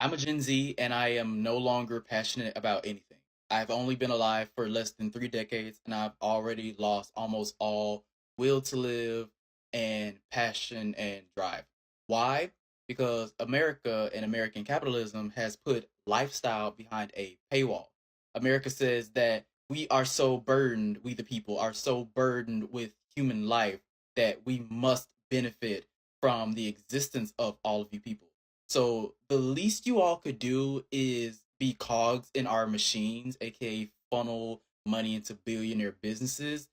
I'm a Gen Z and I am no longer passionate about anything. I've only been alive for less than 3 decades and I've already lost almost all will to live and passion and drive. Why? Because America and American capitalism has put lifestyle behind a paywall. America says that we are so burdened, we the people are so burdened with human life that we must benefit from the existence of all of you people. So the least you all could do is be cogs in our machines, aka funnel money into billionaire businesses.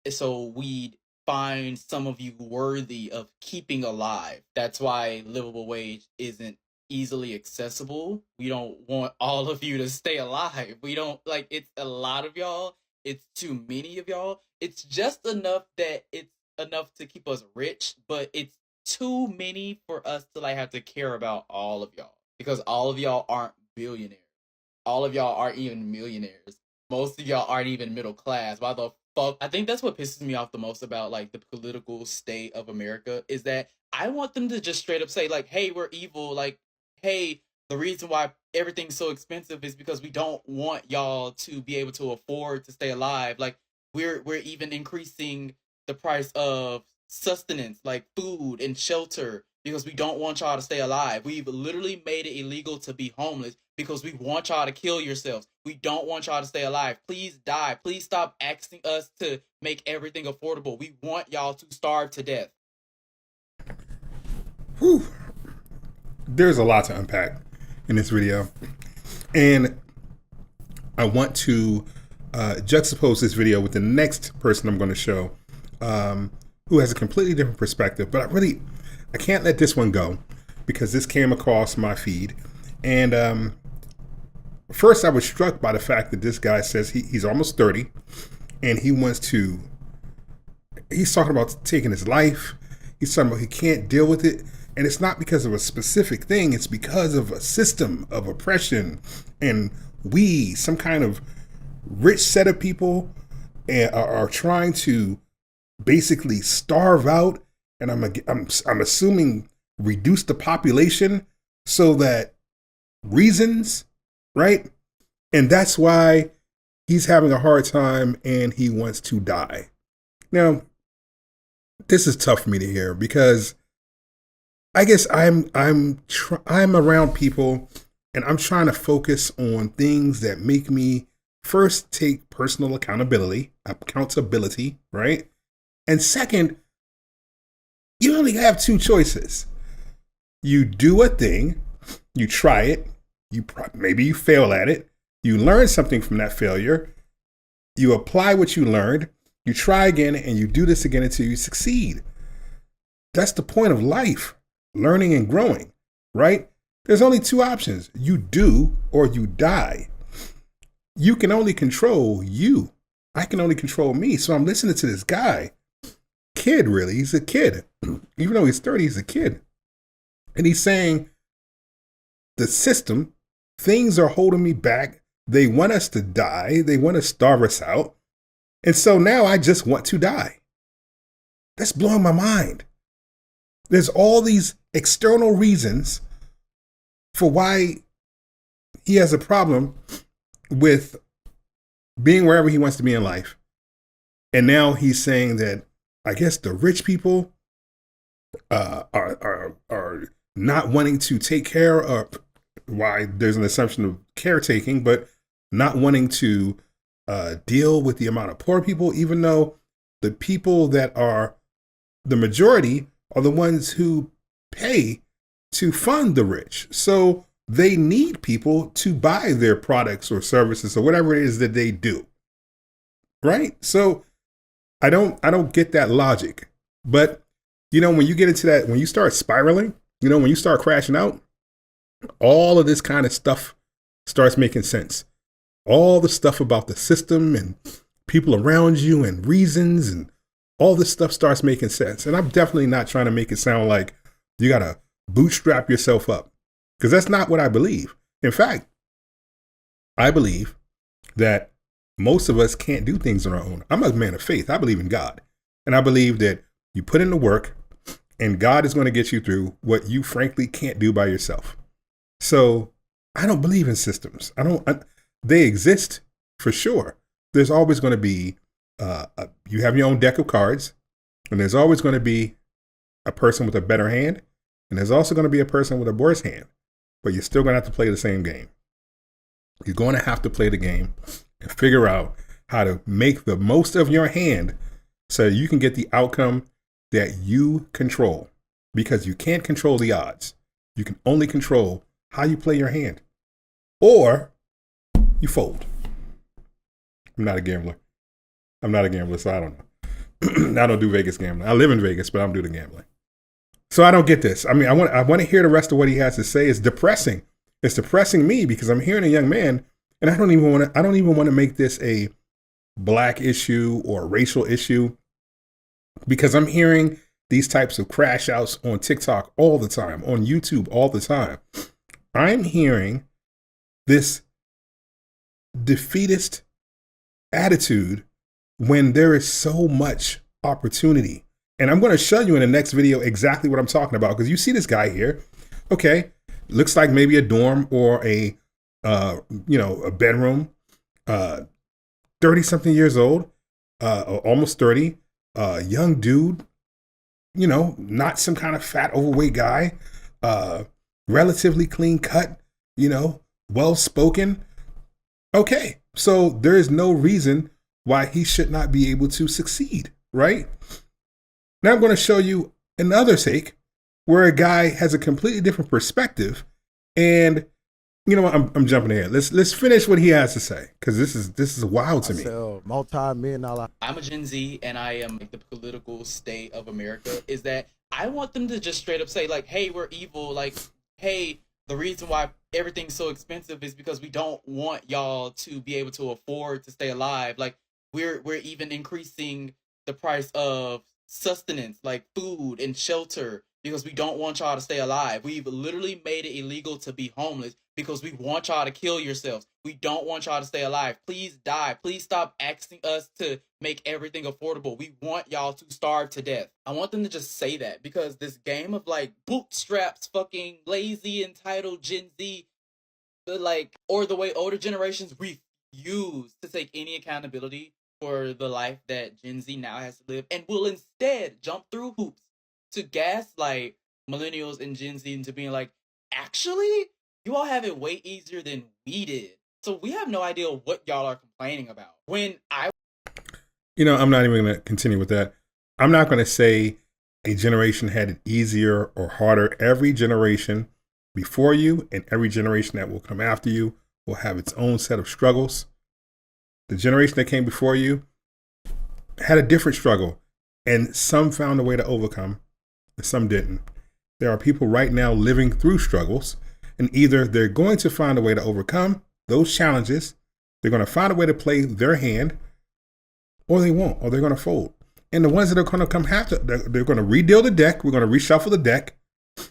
So we'd find some of you worthy of keeping alive. That's why livable wage isn't easily accessible. We don't want all of you to stay alive. We don't like it's a lot of y'all. It's too many of y'all. It's just enough that it's enough to keep us rich, but it's too many for us to like have to care about all of y'all because all of y'all aren't billionaires. All of y'all aren't even millionaires. Most of y'all aren't even middle class. Why the fuck? I think that's what pisses me off the most about like the political state of America is that I want them to just straight up say like, "Hey, we're evil." Like, "Hey, the reason why everything's so expensive is because we don't want y'all to be able to afford to stay alive." Like, we're even increasing the price of sustenance, like food and shelter, because we don't want y'all to stay alive. We've literally made it illegal to be homeless because we want y'all to kill yourselves. We don't want y'all to stay alive. Please die. Please stop asking us to make everything affordable. We want y'all to starve to death. Whew. There's a lot to unpack in this video. And I want to juxtapose this video with the next person I'm going to show who has a completely different perspective. But I can't let this one go because this came across my feed. And first, I was struck by the fact that this guy says he's almost 30 and he's talking about taking his life. He's talking about he can't deal with it. And it's not because of a specific thing. It's because of a system of oppression. And some kind of rich set of people, are trying to basically starve out. And I'm assuming reduce the population so that reasons, right? And that's why he's having a hard time and he wants to die. Now, this is tough for me to hear because I guess I'm around people and I'm trying to focus on things that make me first take personal accountability, right? And second, you only have two choices. You do a thing, you try it, maybe you fail at it, you learn something from that failure, you apply what you learned, you try again, and you do this again until you succeed. That's the point of life. Learning and growing, right? There's only two options. You do or you die. You can only control you. I can only control me. So I'm listening to this guy. Kid, really. He's a kid. Even though he's 30, he's a kid. And he's saying, the system, things are holding me back. They want us to die. They want to starve us out. And so now I just want to die. That's blowing my mind. There's all these external reasons for why he has a problem with being wherever he wants to be in life. And now he's saying that I guess the rich people are not wanting to take care of, why there's an assumption of caretaking, but not wanting to deal with the amount of poor people, even though the people that are the majority are the ones who pay to fund the rich. So they need people to buy their products or services or whatever it is that they do. Right? So I don't get that logic. But when you get into that, when you start spiraling, when you start crashing out, all of this kind of stuff starts making sense. All the stuff about the system and people around you and reasons and all this stuff starts making sense. And I'm definitely not trying to make it sound like you got to bootstrap yourself up, because that's not what I believe. In fact, I believe that most of us can't do things on our own. I'm a man of faith. I believe in God. And I believe that you put in the work and God is going to get you through what you frankly can't do by yourself. So I don't believe in systems. They exist for sure. There's always going to be, you have your own deck of cards, and there's always going to be a person with a better hand, and there's also going to be a person with a worse hand. But you're still going to have to play the same game. You're going to have to play the game and figure out how to make the most of your hand so you can get the outcome that you control. Because you can't control the odds. You can only control how you play your hand. Or you fold. I'm not a gambler. So I don't know. I don't do Vegas gambling. I live in Vegas, but I don't do the gambling. So I don't get this. I mean, I want to hear the rest of what he has to say. It's depressing. It's depressing me because I'm hearing a young man, and I don't even want to make this a black issue or a racial issue, because I'm hearing these types of crash outs on TikTok all the time, on YouTube all the time. I'm hearing this defeatist attitude when there is so much opportunity. And I'm going to show you in the next video exactly what I'm talking about, because you see this guy here. Okay, looks like maybe a dorm or a bedroom. 30-something years old, almost 30, young dude. Not some kind of fat, overweight guy. Relatively clean cut. Well spoken. Okay, so there is no reason why he should not be able to succeed, right? Now I'm going to show you another take where a guy has a completely different perspective, and I'm jumping ahead. Let's finish what he has to say, because this is wild to me. Multi-million dollar. I'm a Gen Z, and I am like the political state of America is that I want them to just straight up say like, "Hey, we're evil." Like, "Hey, the reason why everything's so expensive is because we don't want y'all to be able to afford to stay alive. Like, we're even increasing the price of sustenance, like food and shelter, because we don't want y'all to stay alive. We've literally made it illegal to be homeless because we want y'all to kill yourselves. We don't want y'all to stay alive. Please die. Please stop asking us to make everything affordable. We want y'all to starve to death." I want them to just say that, because this game of like bootstraps, fucking lazy, entitled Gen Z, or the way older generations refuse to take any accountability for the life that Gen Z now has to live, and will instead jump through hoops to gaslight millennials and Gen Z into being like, "Actually, you all have it way easier than we did. So we have no idea what y'all are complaining about." I'm not even going to continue with that. I'm not going to say a generation had it easier or harder. Every generation before you and every generation that will come after you will have its own set of struggles. The generation that came before you had a different struggle, and some found a way to overcome, and some didn't. There are people right now living through struggles, and either they're going to find a way to overcome those challenges, they're going to find a way to play their hand, or they won't, or they're going to fold. And the ones that are going to come after, they're going to redeal the deck. We're going to reshuffle the deck,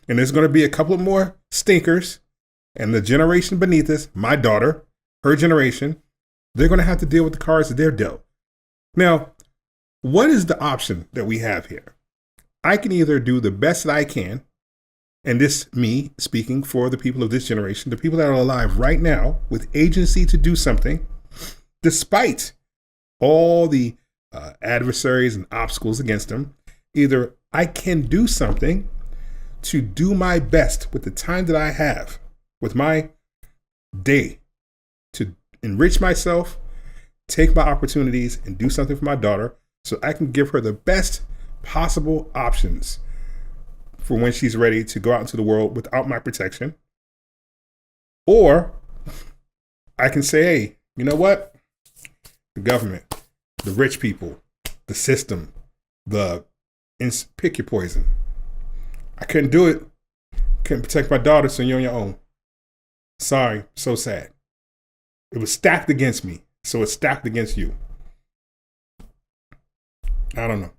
and there's going to be a couple of more stinkers. And the generation beneath us, my daughter, her generation, they're going to have to deal with the cards that they're dealt. Now, what is the option that we have here? I can either do the best that I can, and this me speaking for the people of this generation, the people that are alive right now with agency to do something, despite all the adversaries and obstacles against them. Either I can do something to do my best with the time that I have, with my day, to enrich myself, take my opportunities, and do something for my daughter so I can give her the best possible options for when she's ready to go out into the world without my protection. Or I can say, hey, you know what? The government, the rich people, the system, pick your poison. I couldn't do it. Couldn't protect my daughter, so you're on your own. Sorry, so sad. It was stacked against me, so it's stacked against you. I don't know.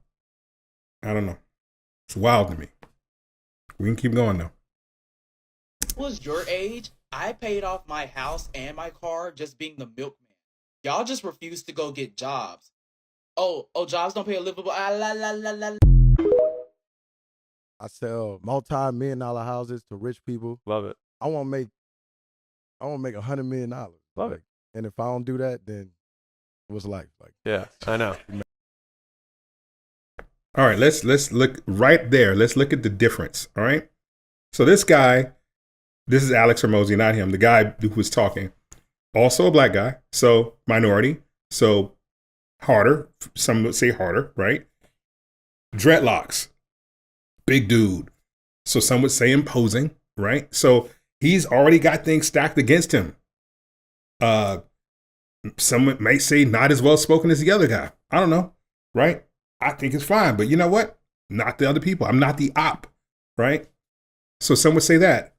It's wild to me. We can keep going though. Was your age, I paid off my house and my car just being the milkman. Y'all just refuse to go get jobs. Oh, jobs don't pay a livable. I sell multi-million dollar houses to rich people. Love it. I want to make I want to make $100 million. Love it. And if I don't do that, then what's life like? Yeah, I know. All right, let's look right there. Let's look at the difference. All right. So this guy, this is Alex Hormozi, not him. The guy who was talking, also a black guy, so minority, so harder. Some would say harder, right? Dreadlocks, big dude. So some would say imposing, right? So he's already got things stacked against him. Some might say not as well spoken as the other guy. I don't know, right? I think it's fine, but you know what? Not the other people. I'm not the op, right? So some would say that.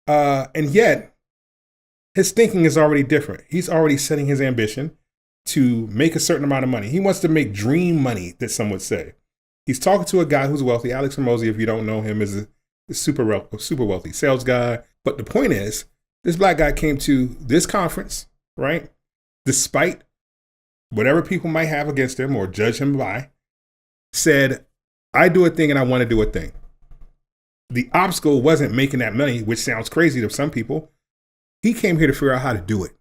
And yet, his thinking is already different. He's already setting his ambition to make a certain amount of money. He wants to make dream money, that some would say. He's talking to a guy who's wealthy. Alex Hormozi, if you don't know him, is a super wealthy sales guy. But the point is, this black guy came to this conference, right? Despite whatever people might have against him or judge him by, said, I do a thing and I want to do a thing. The obstacle wasn't making that money, which sounds crazy to some people. He came here to figure out how to do it.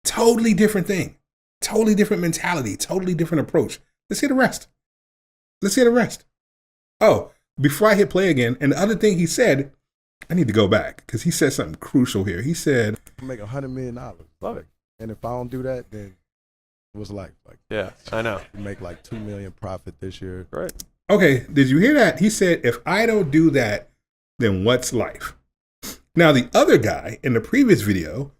Totally different thing. Totally different mentality. Totally different approach. Let's hear the rest. Let's hear the rest. Oh, before I hit play again, and the other thing he said, I need to go back because he said something crucial here. He said, Make $100 million. Love it. And if I don't do that, then what's life like? Yeah, I know. You make like $2 million profit this year. Right. okay, did you hear that? He said, if I don't do that, then what's life? Now, the other guy in the previous video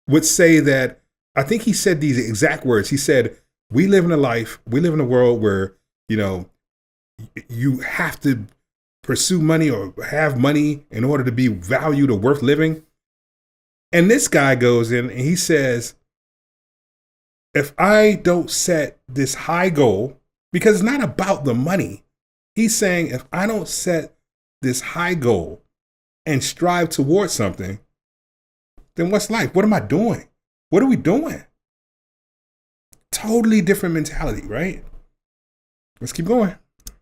would say that, I think he said these exact words. He said, we live in a world where, you know, you have to pursue money or have money in order to be valued or worth living. And this guy goes in and he says, if I don't set this high goal, because it's not about the money. He's saying, if I don't set this high goal and strive towards something, then what's life? What am I doing? What are we doing? Totally different mentality, right? Let's keep going.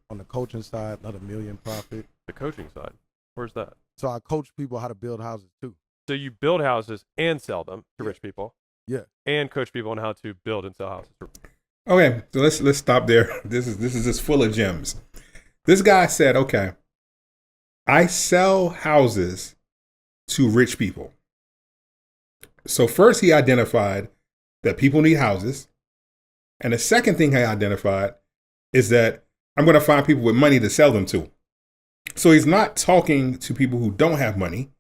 On the coaching side, another $1 million profit. The coaching side. Where's that? So I coach people how to build houses too. So you build houses and sell them to rich people. Yeah. And coach people on how to build and sell houses. Okay, so let's stop there. This is just full of gems. This guy said, okay, I sell houses to rich people. So first he identified that people need houses. And the second thing he identified is that I'm going to find people with money to sell them to. So he's not talking to people who don't have money.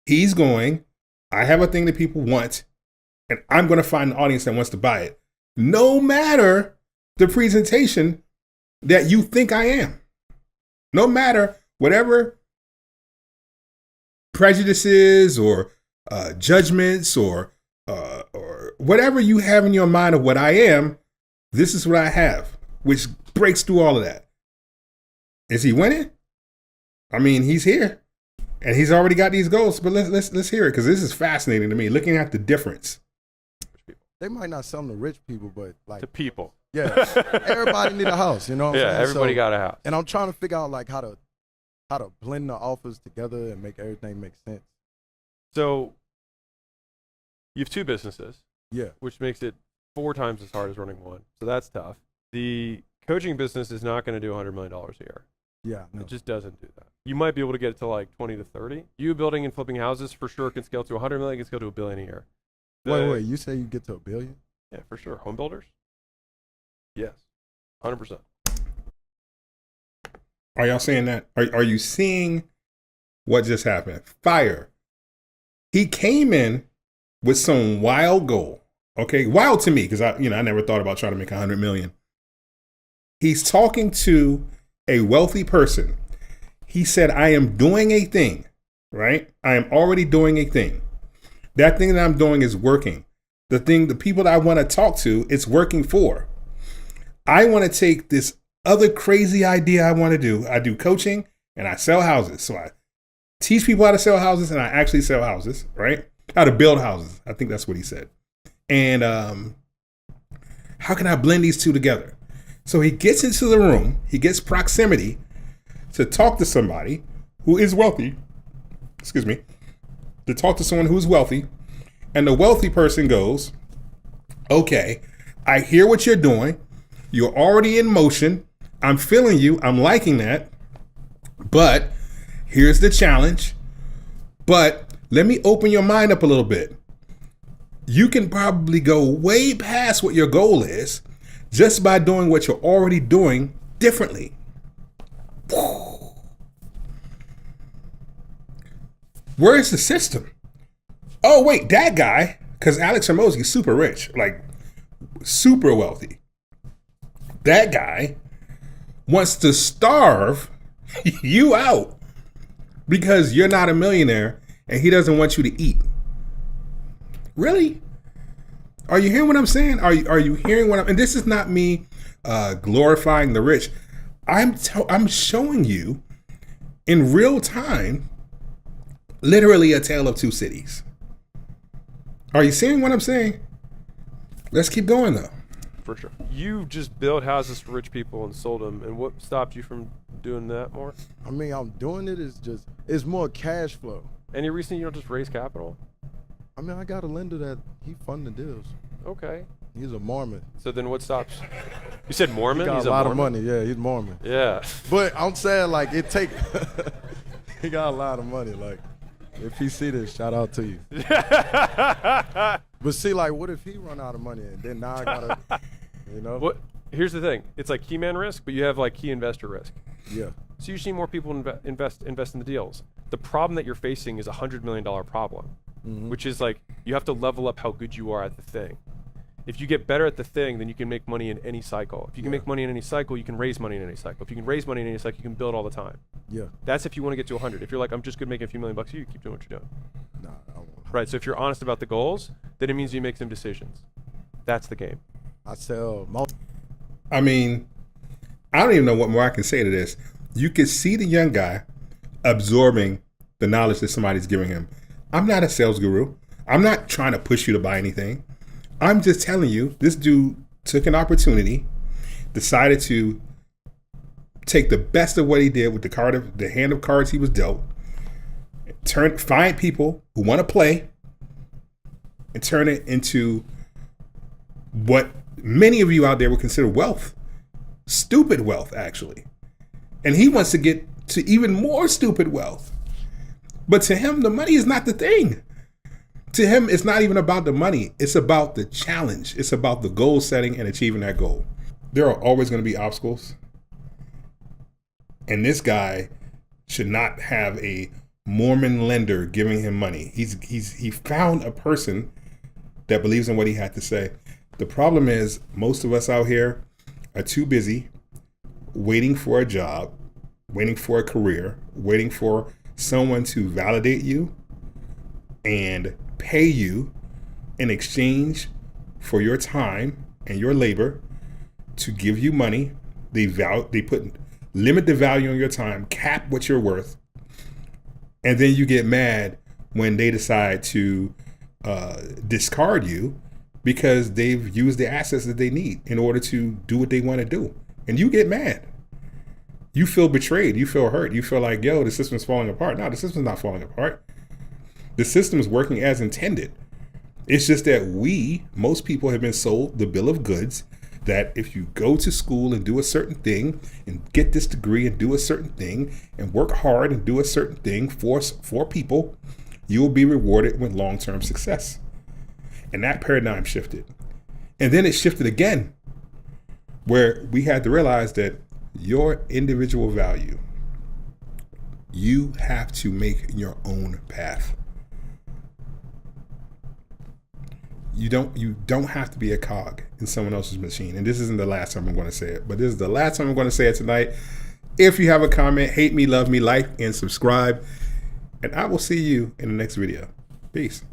He's going, I have a thing that people want, and I'm going to find an audience that wants to buy it, no matter the presentation that you think I am. No matter whatever prejudices or judgments or whatever you have in your mind of what I am, this is what I have, which breaks through all of that. Is he winning? I mean, he's here, and he's already got these goals. But let's hear it, because this is fascinating to me. Looking at the difference. They might not sell them to rich people, but like To people. yeah, everybody need a house. You know what I'm Yeah, saying? everybody So- got a house. And I'm trying to figure out like how to blend the offers together and make everything make sense. So you have two businesses, Yeah. which makes it 4 times as hard as running one. So that's tough. The coaching business is not going to do $100 million a year. Yeah. No. It just doesn't do that. You might be able to get it to like 20 to 30. You building and flipping houses for sure can scale to 100 million, can scale to $1 billion a year. Wait, you say you get to $1 billion? Yeah, for sure. Home builders? Yes. 100%. Are y'all saying that? Are you seeing what just happened? Fire. He came in with some wild goal. Okay, wild to me, because I never thought about trying to make 100 million. He's talking to a wealthy person. He said, I am doing a thing, right? I am already doing a thing. That thing that I'm doing is working. The people that I want to talk to, it's working for. I want to take this other crazy idea I want to do. I do coaching and I sell houses. So I teach people how to sell houses and I actually sell houses, right? How to build houses. I think that's what he said. And how can I blend these two together? So he gets into the room, he gets proximity to talk to somebody who is wealthy, to talk to someone who's wealthy, and the wealthy person goes, okay, I hear what you're doing. You're already in motion. I'm feeling you. I'm liking that. But here's the challenge. But let me open your mind up a little bit. You can probably go way past what your goal is just by doing what you're already doing differently. Where's the system? Oh, wait, that guy, because Alex Hormozi is super rich, like super wealthy. That guy wants to starve you out because you're not a millionaire and he doesn't want you to eat. Really? Are you hearing what I'm saying? Are you hearing what and this is not me glorifying the rich. I'm showing you in real time literally a tale of two cities. Are you seeing what I'm saying? Let's keep going though. For sure. You just built houses for rich people and sold them, and what stopped you from doing that more? I mean, I'm doing it. It's more cash flow. Any reason you don't just raise capital? I mean, I got a lender that he funded deals. Okay. He's a Mormon. So then what stops? You said Mormon? He got He's a lot Mormon? of money. Yeah, he's Mormon. Yeah. But I'm saying, like, he got a lot of money. Like, if he see this, shout out to you. But see, like, what if he run out of money and then now I gotta, you know? What? Here's the thing. It's like key man risk, but you have like key investor risk. Yeah. So you see more people invest in the deals. The problem that you're facing is $100 million problem, which is like you have to level up how good you are at the thing. If you get better at the thing, then you can make money in any cycle. If you can make money in any cycle, you can raise money in any cycle. If you can raise money in any cycle, you can build all the time. Yeah. That's if you want to get to 100. If you're like, I'm just good at making a few $1 million a year, you keep doing what you're doing. Nah, I won't. Right. So if you're honest about the goals, then it means you make some decisions. That's the game. I sell I mean, I don't even know what more I can say to this. You can see the young guy absorbing the knowledge that somebody's giving him. I'm not a sales guru. I'm not trying to push you to buy anything. I'm just telling you, this dude took an opportunity, decided to take the best of what he did with the hand of cards he was dealt, find people who want to play, and turn it into what many of you out there would consider wealth. Stupid wealth, actually. And he wants to get to even more stupid wealth. But to him, the money is not the thing. To him, it's not even about the money. It's about the challenge. It's about the goal setting and achieving that goal. There are always going to be obstacles. And this guy should not have a Mormon lender giving him money. He found a person that believes in what he had to say. The problem is most of us out here are too busy waiting for a job, waiting for a career, waiting for someone to validate you and pay you in exchange for your time and your labor to give you money. They limit the value on your time, cap what you're worth, and then you get mad when they decide to discard you because they've used the assets that they need in order to do what they want to do. And you get mad. You feel betrayed. You feel hurt. You feel like, yo, the system's falling apart. No, the system's not falling apart. The system is working as intended. It's just that most people have been sold the bill of goods that if you go to school and do a certain thing and get this degree and do a certain thing and work hard and do a certain thing for people, you will be rewarded with long-term success. And that paradigm shifted. And then it shifted again, where we had to realize that your individual value, you have to make your own path. You don't have to be a cog in someone else's machine. And this isn't the last time I'm going to say it, but this is the last time I'm going to say it tonight. If you have a comment, hate me, love me, like, and subscribe. And I will see you in the next video. Peace.